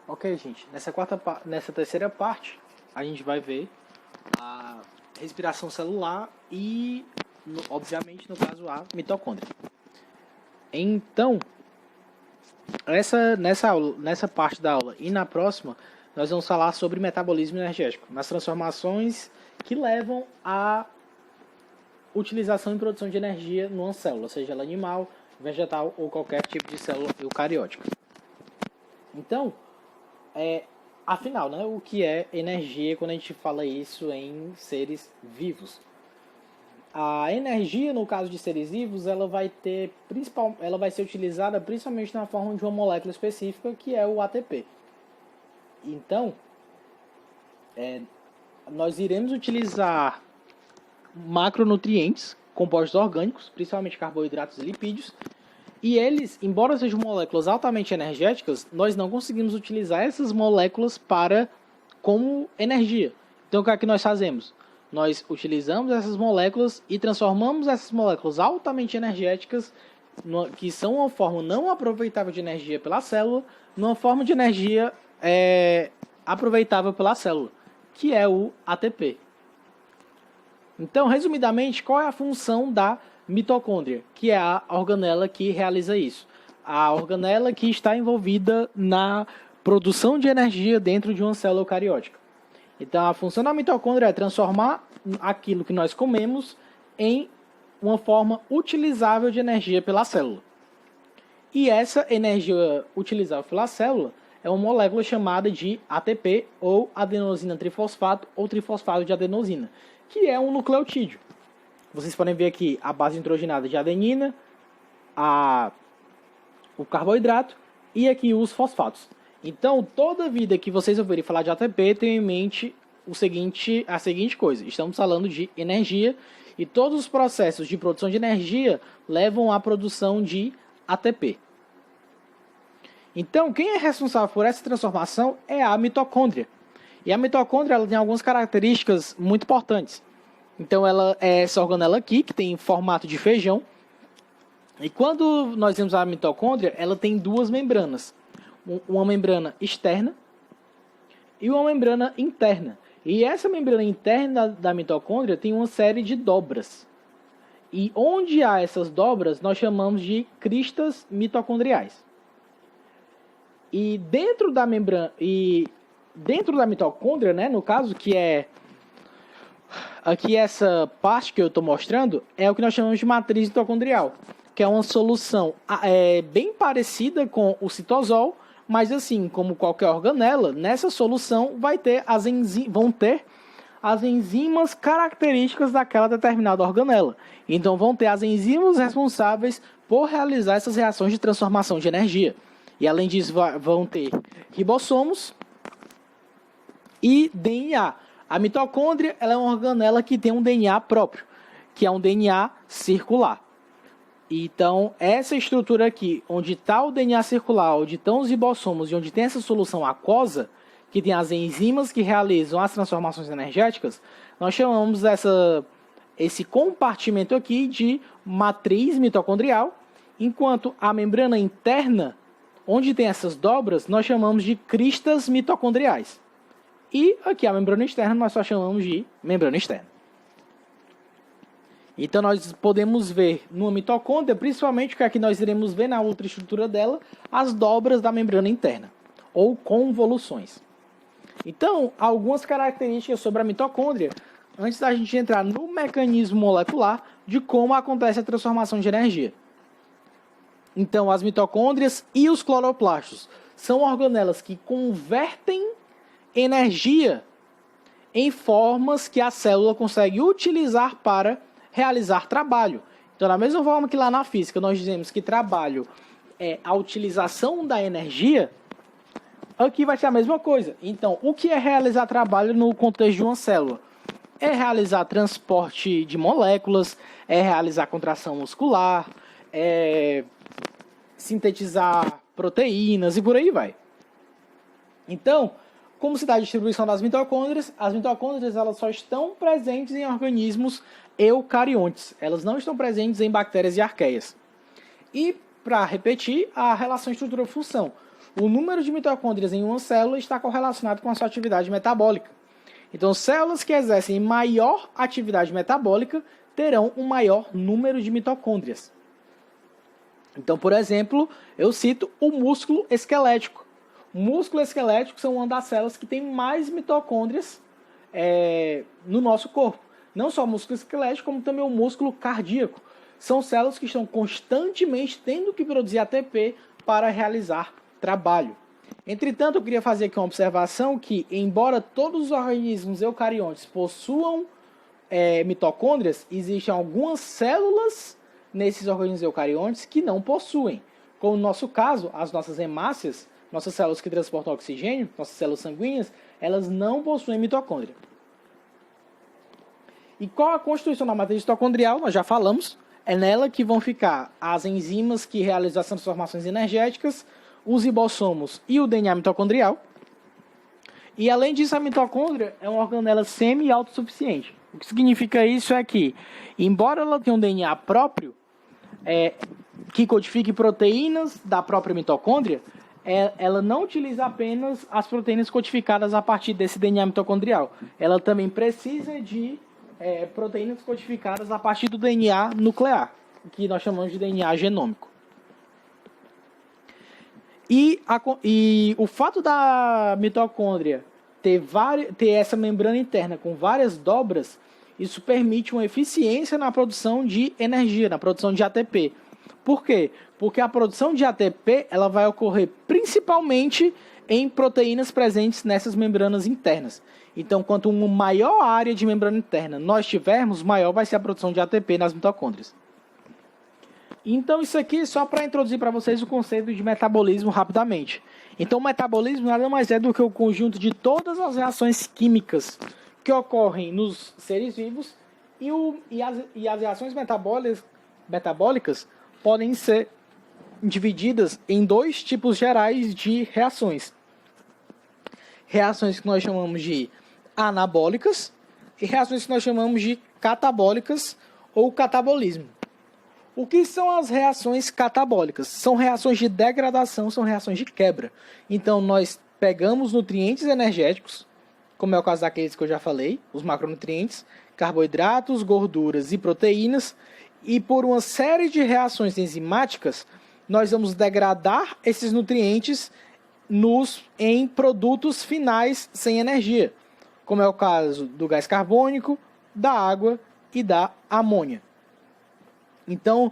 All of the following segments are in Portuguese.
Ok, gente. Nessa terceira parte, a gente vai ver a respiração celular e, obviamente, no caso, a mitocôndria. Então, nessa parte da aula e na próxima, nós vamos falar sobre metabolismo energético, nas transformações que levam à utilização e produção de energia numa célula, seja ela animal, vegetal ou qualquer tipo de célula eucariótica. Então, afinal, né, o que é energia quando a gente fala isso em seres vivos? A energia, no caso de seres vivos, ela vai ser utilizada principalmente na forma de uma molécula específica, que é o ATP. Então, nós iremos utilizar macronutrientes, compostos orgânicos, principalmente carboidratos e lipídios, e eles, embora sejam moléculas altamente energéticas, nós não conseguimos utilizar essas moléculas como energia. Então, o que é que nós fazemos? Nós utilizamos essas moléculas e transformamos essas moléculas altamente energéticas, que são uma forma não aproveitável de energia pela célula, numa forma de energia aproveitável pela célula, que é o ATP. Então, resumidamente, qual é a função da mitocôndria, que é a organela que realiza isso? A organela que está envolvida na produção de energia dentro de uma célula eucariótica. Então, a função da mitocôndria é transformar aquilo que nós comemos em uma forma utilizável de energia pela célula. E essa energia utilizável pela célula é uma molécula chamada de ATP, ou adenosina trifosfato, ou trifosfato de adenosina, que é um nucleotídeo. Vocês podem ver aqui a base nitrogenada de adenina, o carboidrato e aqui os fosfatos. Então, toda vida que vocês ouvirem falar de ATP, tenham em mente a seguinte coisa. Estamos falando de energia e todos os processos de produção de energia levam à produção de ATP. Então, quem é responsável por essa transformação é a mitocôndria. E a mitocôndria ela tem algumas características muito importantes. Então, ela é essa organela aqui, que tem formato de feijão. E quando nós vemos a mitocôndria, ela tem duas membranas. Uma membrana externa e uma membrana interna. E essa membrana interna da mitocôndria tem uma série de dobras. E onde há essas dobras, nós chamamos de cristas mitocondriais. E dentro da mitocôndria, né, no caso, que é aqui essa parte que eu estou mostrando, é o que nós chamamos de matriz mitocondrial, que é uma solução bem parecida com o citosol, mas assim, como qualquer organela, nessa solução vão ter as enzimas características daquela determinada organela. Então vão ter as enzimas responsáveis por realizar essas reações de transformação de energia. E além disso vão ter ribossomos e DNA. A mitocôndria ela é uma organela que tem um DNA próprio, que é um DNA circular. Então, essa estrutura aqui, onde está o DNA circular, onde estão os ribossomos e onde tem essa solução aquosa, que tem as enzimas que realizam as transformações energéticas, nós chamamos esse compartimento aqui de matriz mitocondrial, enquanto a membrana interna, onde tem essas dobras, nós chamamos de cristas mitocondriais. E aqui a membrana externa nós só chamamos de membrana externa. Então nós podemos ver numa mitocôndria, principalmente o que aqui nós iremos ver na outra estrutura dela, as dobras da membrana interna, ou convoluções. Então, algumas características sobre a mitocôndria, antes da gente entrar no mecanismo molecular de como acontece a transformação de energia. Então, as mitocôndrias e os cloroplastos são organelas que convertem energia em formas que a célula consegue utilizar para realizar trabalho. Então, da mesma forma que lá na física nós dizemos que trabalho é a utilização da energia, aqui vai ser a mesma coisa. Então, o que é realizar trabalho no contexto de uma célula? É realizar transporte de moléculas, é realizar contração muscular, é sintetizar proteínas e por aí vai. Então, como se dá a distribuição das mitocôndrias? As mitocôndrias elas só estão presentes em organismos eucariontes. Elas não estão presentes em bactérias e arqueias. E, para repetir, a relação estrutura-função. o número de mitocôndrias em uma célula está correlacionado com a sua atividade metabólica. Então, células que exercem maior atividade metabólica terão um maior número de mitocôndrias. Então, por exemplo, eu cito o músculo esquelético. O músculo esquelético são uma das células que tem mais mitocôndrias no nosso corpo. Não só o músculo esquelético, como também o músculo cardíaco. São células que estão constantemente tendo que produzir ATP para realizar trabalho. Entretanto, eu queria fazer aqui uma observação que, embora todos os organismos eucariontes possuam mitocôndrias, existem algumas células nesses organismos eucariontes que não possuem. Como no nosso caso, as nossas hemácias, nossas células que transportam oxigênio, nossas células sanguíneas, elas não possuem mitocôndria. E qual a constituição da matriz mitocondrial? Nós já falamos. É nela que vão ficar as enzimas que realizam as transformações energéticas, os ribossomos e o DNA mitocondrial. E além disso, a mitocôndria é uma organela semi-autossuficiente. O que significa isso é que, embora ela tenha um DNA próprio, que codifique proteínas da própria mitocôndria, ela não utiliza apenas as proteínas codificadas a partir desse DNA mitocondrial. Ela também precisa de proteínas codificadas a partir do DNA nuclear, que nós chamamos de DNA genômico. E o fato da mitocôndria ter essa membrana interna com várias dobras, isso permite uma eficiência na produção de energia, na produção de ATP. Por quê? Porque a produção de ATP ela vai ocorrer principalmente em proteínas presentes nessas membranas internas. Então, quanto uma maior área de membrana interna nós tivermos, maior vai ser a produção de ATP nas mitocôndrias. Então, isso aqui só para introduzir para vocês o conceito de metabolismo rapidamente. Então, o metabolismo nada mais é do que o conjunto de todas as reações químicas que ocorrem nos seres vivos e as reações metabólicas podem ser divididas em dois tipos gerais de reações. Reações que nós chamamos de anabólicas e reações que nós chamamos de catabólicas ou catabolismo. O que são as reações catabólicas? São reações de degradação, são reações de quebra. Então, nós pegamos nutrientes energéticos, como é o caso daqueles que eu já falei, os macronutrientes, carboidratos, gorduras e proteínas, e por uma série de reações enzimáticas, nós vamos degradar esses nutrientes em produtos finais sem energia, como é o caso do gás carbônico, da água e da amônia. Então,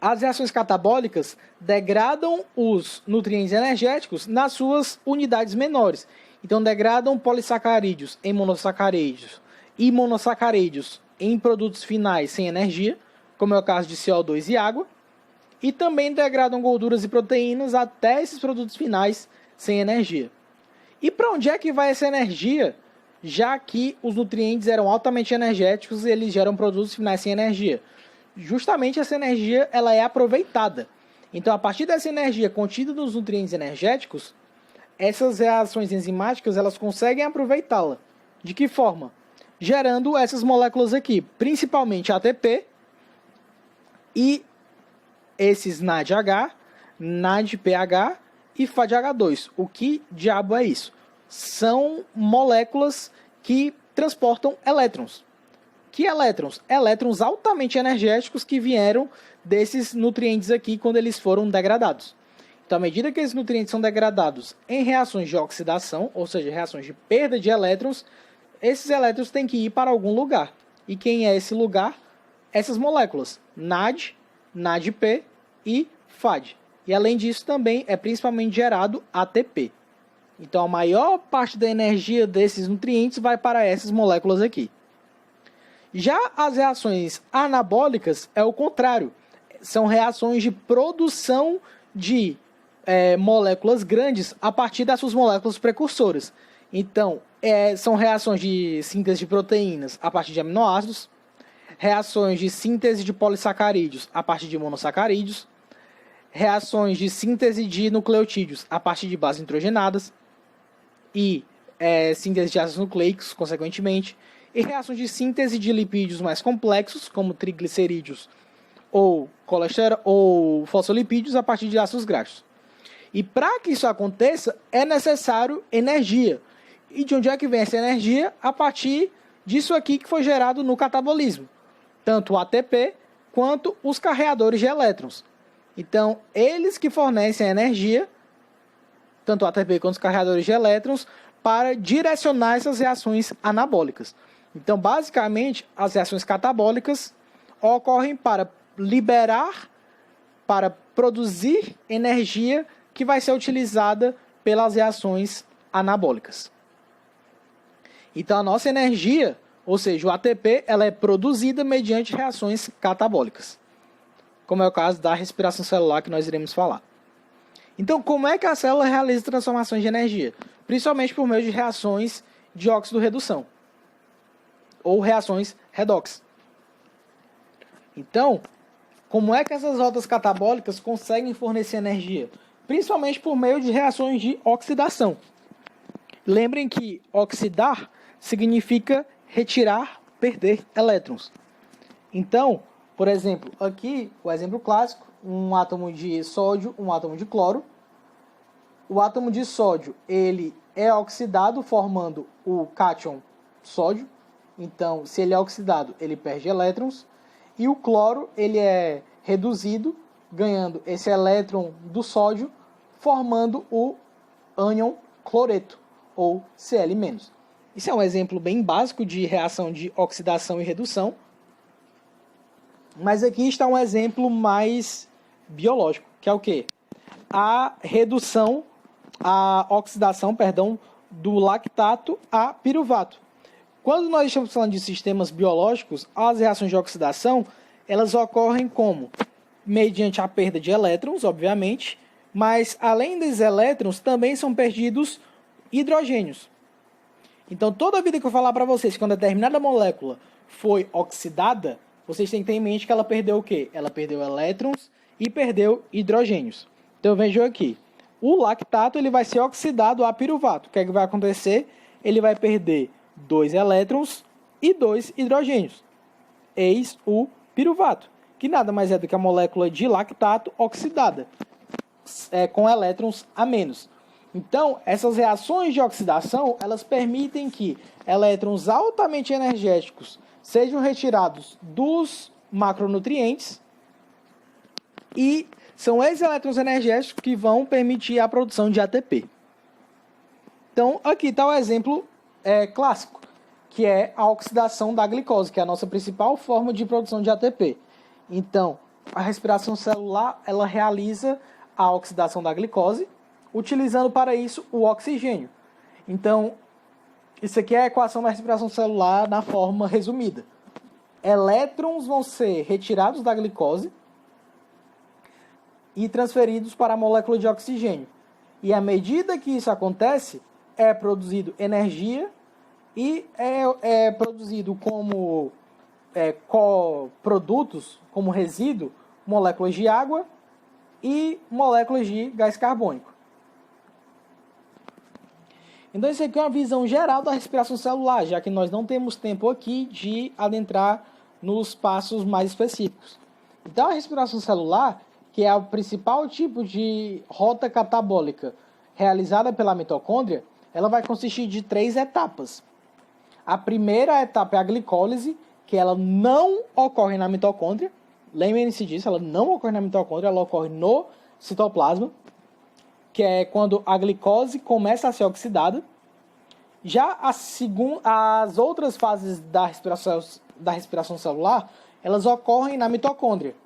as reações catabólicas degradam os nutrientes energéticos nas suas unidades menores. Então, degradam polissacarídeos em monossacarídeos e monossacarídeos em produtos finais sem energia, como é o caso de CO2 e água, e também degradam gorduras e proteínas até esses produtos finais sem energia. E para onde é que vai essa energia, já que os nutrientes eram altamente energéticos e eles geram produtos finais sem energia? Justamente essa energia ela é aproveitada. Então, a partir dessa energia contida nos nutrientes energéticos, essas reações enzimáticas elas conseguem aproveitá-la. De que forma? Gerando essas moléculas aqui, principalmente ATP e esses NADH, NADPH e FADH2. O que diabo é isso? São moléculas que transportam elétrons. Que elétrons? Elétrons altamente energéticos que vieram desses nutrientes aqui quando eles foram degradados. Então, à medida que esses nutrientes são degradados em reações de oxidação, ou seja, reações de perda de elétrons, esses elétrons têm que ir para algum lugar. E quem é esse lugar? Essas moléculas, NAD, NADP e FAD. E além disso também é principalmente gerado ATP. Então, a maior parte da energia desses nutrientes vai para essas moléculas aqui. Já as reações anabólicas é o contrário. São reações de produção de moléculas grandes a partir das suas moléculas precursoras. Então, são reações de síntese de proteínas a partir de aminoácidos, reações de síntese de polissacarídeos a partir de monossacarídeos, reações de síntese de nucleotídeos a partir de bases nitrogenadas e síntese de ácidos nucleicos, consequentemente, e reações de síntese de lipídios mais complexos, como triglicerídeos ou colesterol ou fosfolipídios, a partir de ácidos graxos. E para que isso aconteça, é necessário energia. E de onde é que vem essa energia? A partir disso aqui que foi gerado no catabolismo. Tanto o ATP quanto os carreadores de elétrons. Então, eles que fornecem a energia, tanto o ATP quanto os carreadores de elétrons, para direcionar essas reações anabólicas. Então, basicamente, as reações catabólicas ocorrem para liberar, para produzir energia que vai ser utilizada pelas reações anabólicas. Então, a nossa energia, ou seja, o ATP, ela é produzida mediante reações catabólicas, como é o caso da respiração celular que nós iremos falar. Então, como é que a célula realiza transformações de energia? Principalmente por meio de reações de óxido-redução, ou reações redox. Então, como é que essas rotas catabólicas conseguem fornecer energia? Principalmente por meio de reações de oxidação. Lembrem que oxidar significa retirar, perder elétrons. Então, por exemplo, aqui o exemplo clássico, um átomo de sódio, um átomo de cloro. O átomo de sódio, ele é oxidado formando o cátion sódio. Então, se ele é oxidado, ele perde elétrons. E o cloro, ele é reduzido, ganhando esse elétron do sódio, formando o ânion cloreto, ou Cl-. Isso é um exemplo bem básico de reação de oxidação e redução. Mas aqui está um exemplo mais biológico, que é o quê? A oxidação, do lactato a piruvato. Quando nós estamos falando de sistemas biológicos, as reações de oxidação, elas ocorrem como? Mediante a perda de elétrons, obviamente, mas além dos elétrons, também são perdidos hidrogênios. Então, toda vida que eu falar para vocês que uma determinada molécula foi oxidada, vocês têm que ter em mente que ela perdeu o quê? Ela perdeu elétrons e perdeu hidrogênios. Então, vejam aqui. O lactato ele vai ser oxidado a piruvato. O que é que vai acontecer? Ele vai perder 2 elétrons e 2 hidrogênios. Eis o piruvato, que nada mais é do que a molécula de lactato oxidada, com elétrons a menos. Então, essas reações de oxidação, elas permitem que elétrons altamente energéticos sejam retirados dos macronutrientes e são esses elétrons energéticos que vão permitir a produção de ATP. Então, aqui está o exemplo clássico, que é a oxidação da glicose, que é a nossa principal forma de produção de ATP. Então, a respiração celular, ela realiza a oxidação da glicose, utilizando para isso o oxigênio. Então, isso aqui é a equação da respiração celular na forma resumida. Elétrons vão ser retirados da glicose e transferidos para a molécula de oxigênio. E à medida que isso acontece, é produzido energia e é produzido como coprodutos, como resíduo, moléculas de água e moléculas de gás carbônico. Então, isso aqui é uma visão geral da respiração celular, já que nós não temos tempo aqui de adentrar nos passos mais específicos. Então, a respiração celular, que é o principal tipo de rota catabólica realizada pela mitocôndria, ela vai consistir de 3 etapas. A primeira etapa é a glicólise, que ela não ocorre na mitocôndria. Lembrem-se disso, ela não ocorre na mitocôndria, ela ocorre no citoplasma, que é quando a glicose começa a ser oxidada. Já as outras fases da respiração celular, elas ocorrem na mitocôndria,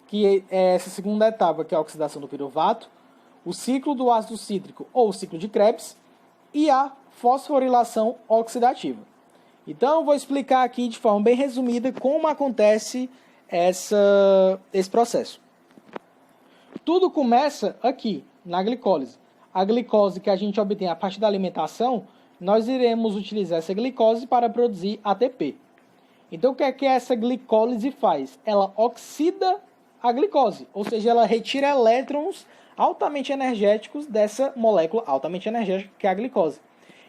que é essa segunda etapa, que é a oxidação do piruvato, o ciclo do ácido cítrico ou o ciclo de Krebs e a fosforilação oxidativa. Então, eu vou explicar aqui de forma bem resumida como acontece esse processo. Tudo começa aqui, na glicólise. A glicose que a gente obtém a partir da alimentação, nós iremos utilizar essa glicose para produzir ATP. Então, o que é que essa glicólise faz? Ela oxida a glicose, ou seja, ela retira elétrons altamente energéticos dessa molécula altamente energética que é a glicose.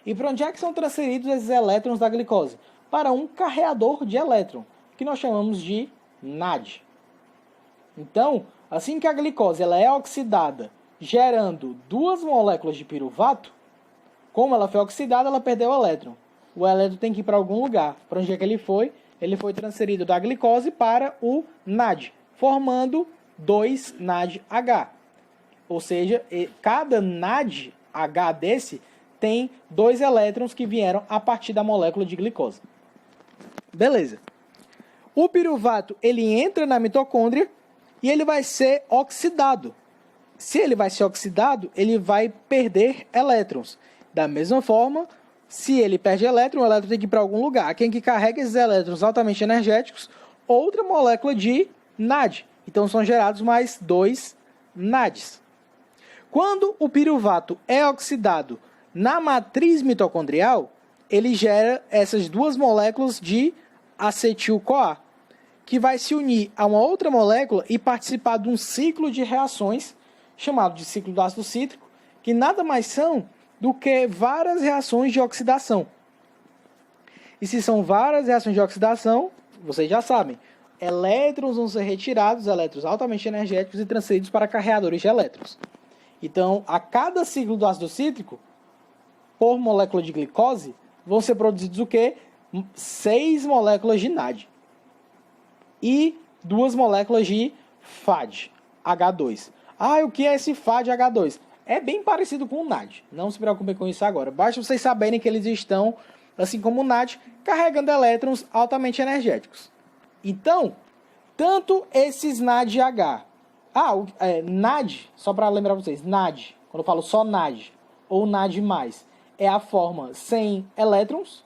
E para onde é que são transferidos esses elétrons da glicose? Para um carreador de elétron, que nós chamamos de NAD. Então, assim que a glicose ela é oxidada gerando duas moléculas de piruvato. Como ela foi oxidada, ela perdeu o elétron. O elétron tem que ir para algum lugar. Para onde é que ele foi? Ele foi transferido da glicose para o NAD, formando 2 NADH. Ou seja, cada NADH desse tem 2 elétrons que vieram a partir da molécula de glicose. Beleza. O piruvato, ele entra na mitocôndria e ele vai ser oxidado. Se ele vai ser oxidado, ele vai perder elétrons. Da mesma forma, se ele perde elétron, o elétron tem que ir para algum lugar. Quem que carrega esses elétrons altamente energéticos? Outra molécula de NAD. Então são gerados mais 2 NADs. Quando o piruvato é oxidado na matriz mitocondrial, ele gera essas duas moléculas de acetil-CoA, que vai se unir a uma outra molécula e participar de um ciclo de reações, chamado de ciclo do ácido cítrico, que nada mais são do que várias reações de oxidação. E se são várias reações de oxidação, vocês já sabem, elétrons vão ser retirados, elétrons altamente energéticos, e transferidos para carreadores de elétrons. Então, a cada ciclo do ácido cítrico, por molécula de glicose, vão ser produzidos o quê? 6 moléculas de NAD. E 2 moléculas de FAD, H2. Ah, o que é esse FAD H2? É bem parecido com o NAD. Não se preocupem com isso agora. Basta vocês saberem que eles estão, assim como o NAD, carregando elétrons altamente energéticos. Então, tanto esses NADH... NAD, só para lembrar vocês, NAD, quando eu falo só NAD, ou NAD+, é a forma sem elétrons,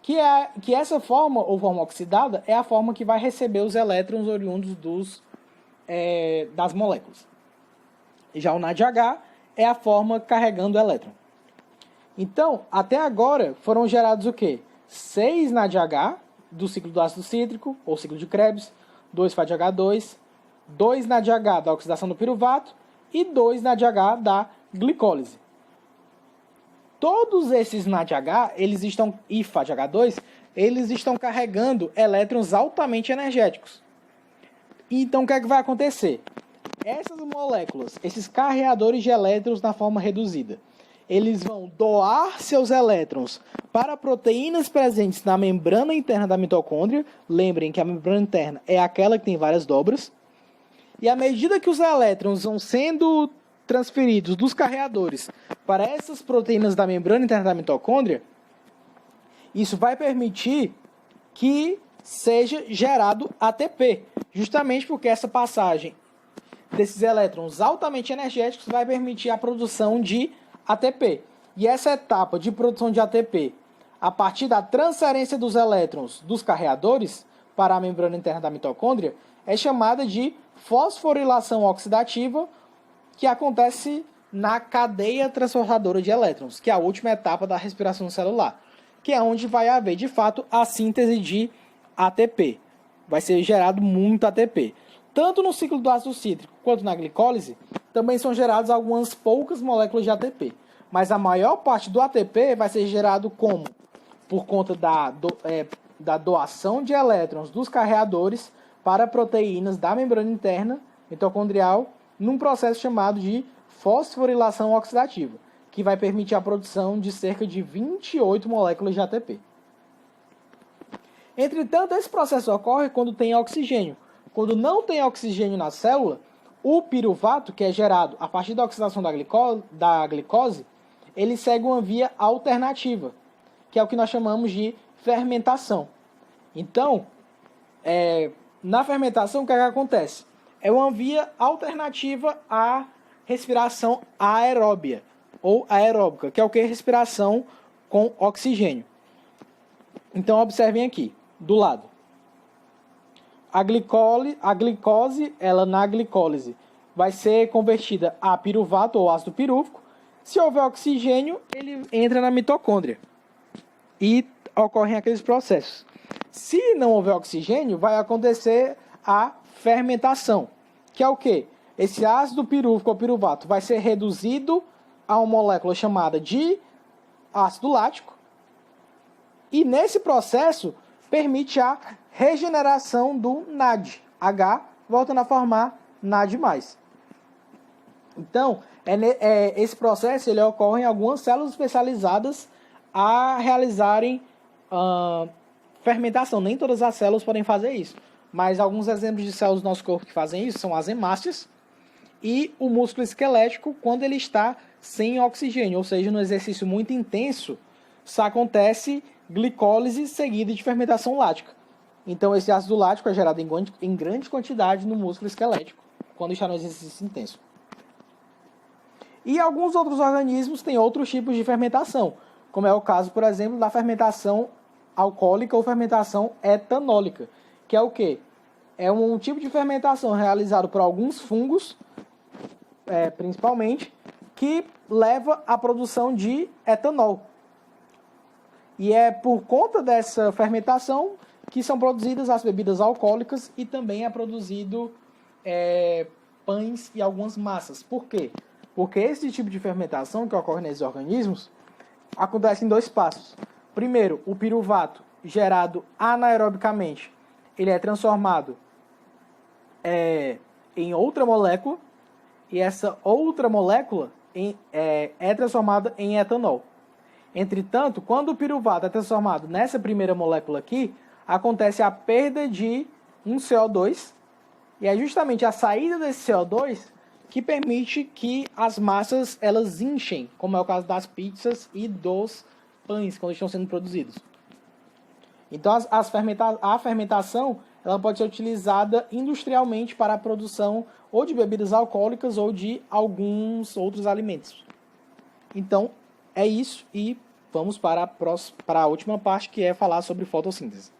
que essa forma, ou forma oxidada, é a forma que vai receber os elétrons oriundos das moléculas. Já o NADH é a forma carregando o elétron. Então, até agora, foram gerados o quê? 6 NADH do ciclo do ácido cítrico, ou ciclo de Krebs, 2 FADH2, 2 NADH da oxidação do piruvato e 2 NADH da glicólise. Todos esses NADH, e FADH2, eles estão carregando elétrons altamente energéticos. Então, o que é que vai acontecer? Essas moléculas, esses carreadores de elétrons na forma reduzida, eles vão doar seus elétrons para proteínas presentes na membrana interna da mitocôndria. Lembrem que a membrana interna é aquela que tem várias dobras. E à medida que os elétrons vão sendo transferidos dos carreadores para essas proteínas da membrana interna da mitocôndria, isso vai permitir que seja gerado ATP, justamente porque essa passagem desses elétrons altamente energéticos vai permitir a produção de ATP. E essa etapa de produção de ATP, a partir da transferência dos elétrons dos carreadores para a membrana interna da mitocôndria, é chamada de fosforilação oxidativa, que acontece na cadeia transportadora de elétrons, que é a última etapa da respiração celular, que é onde vai haver, de fato, a síntese de ATP. Vai ser gerado muito ATP. Tanto no ciclo do ácido cítrico quanto na glicólise, também são geradas algumas poucas moléculas de ATP. Mas a maior parte do ATP vai ser gerado como? Por conta da doação de elétrons dos carreadores para proteínas da membrana interna mitocondrial, num processo chamado de fosforilação oxidativa, que vai permitir a produção de cerca de 28 moléculas de ATP. Entretanto, esse processo ocorre quando tem oxigênio. Quando não tem oxigênio na célula, o piruvato, que é gerado a partir da oxidação da glicose, ele segue uma via alternativa, que é o que nós chamamos de fermentação. Então, na fermentação, o que acontece? É uma via alternativa à respiração aeróbia, ou aeróbica, que é o que? Respiração com oxigênio. Então, observem aqui, do lado. A glicose, ela na glicólise, vai ser convertida a piruvato ou ácido pirúvico. Se houver oxigênio, ele entra na mitocôndria e ocorrem aqueles processos. Se não houver oxigênio, vai acontecer a fermentação, que é o quê? Esse ácido pirúvico ou piruvato vai ser reduzido a uma molécula chamada de ácido lático, e nesse processo permite a regeneração do NAD, H, voltando a formar NAD+. Então, esse processo ele ocorre em algumas células especializadas a realizarem fermentação. Nem todas as células podem fazer isso, mas alguns exemplos de células do nosso corpo que fazem isso são as hemácias e o músculo esquelético quando ele está sem oxigênio, ou seja, no exercício muito intenso, só acontece glicólise seguida de fermentação lática. Então, esse ácido lático é gerado em grande quantidade no músculo esquelético quando está no exercício intenso. E alguns outros organismos têm outros tipos de fermentação, como é o caso, por exemplo, da fermentação alcoólica ou fermentação etanólica, que é o quê? É um tipo de fermentação realizado por alguns fungos, principalmente, que leva à produção de etanol. E é por conta dessa fermentação que são produzidas as bebidas alcoólicas e também é produzido pães e algumas massas. Por quê? Porque esse tipo de fermentação que ocorre nesses organismos acontece em 2 passos. Primeiro, o piruvato, gerado anaerobicamente, ele é transformado em outra molécula, e essa outra molécula é transformada em etanol. Entretanto, quando o piruvato é transformado nessa primeira molécula aqui, acontece a perda de um CO2, e é justamente a saída desse CO2 que permite que as massas elas inchem, como é o caso das pizzas e dos pães quando estão sendo produzidos. Então, a fermentação ela pode ser utilizada industrialmente para a produção ou de bebidas alcoólicas ou de alguns outros alimentos. Então, é isso e vamos para a última parte, que é falar sobre fotossíntese.